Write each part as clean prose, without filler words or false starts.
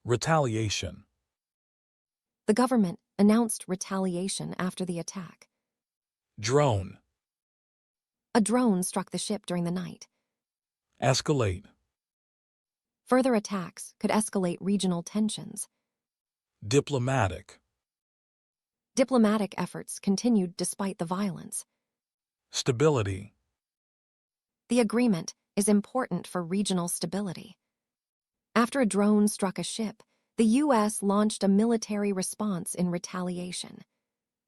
Retaliation. The government announced retaliation after the attack. Drone. A drone struck the ship during the night. Escalate. Further attacks could escalate regional tensions. Diplomatic. Diplomatic efforts continued despite the violence. Stability. The agreement is important for regional stability. After a drone struck a ship, the U.S. launched a military response in retaliation.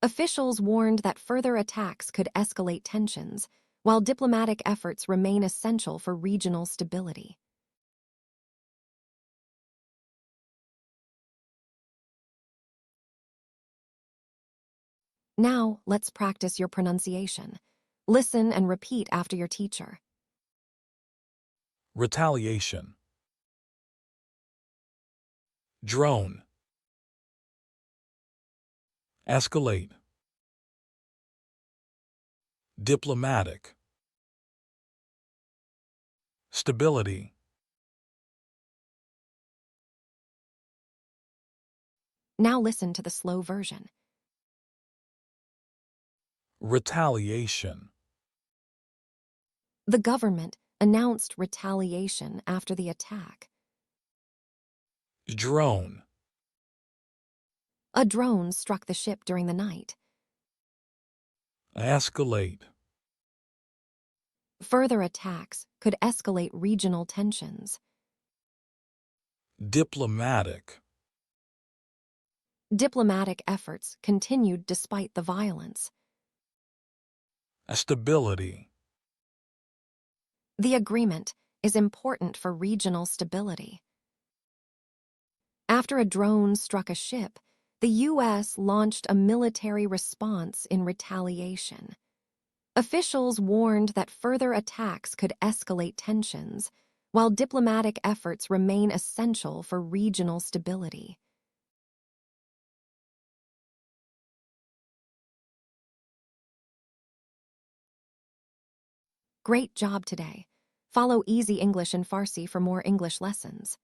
Officials warned that further attacks could escalate tensions, while diplomatic efforts remain essential for regional stability. Now, let's practice your pronunciation. Listen and repeat after your teacher. Retaliation. Drone. Escalate. Diplomatic. Stability. Now listen to the slow version. Retaliation. The government announced retaliation after the attack. Drone. A drone struck the ship during the night. Escalate. Further attacks could escalate regional tensions. Diplomatic. Diplomatic efforts continued despite the violence. Stability. The agreement is important for regional stability. After a drone struck a ship, the U.S. launched a military response in retaliation. Officials warned that further attacks could escalate tensions, while diplomatic efforts remain essential for regional stability. Great job today. Follow Easy English and Farsi for more English lessons.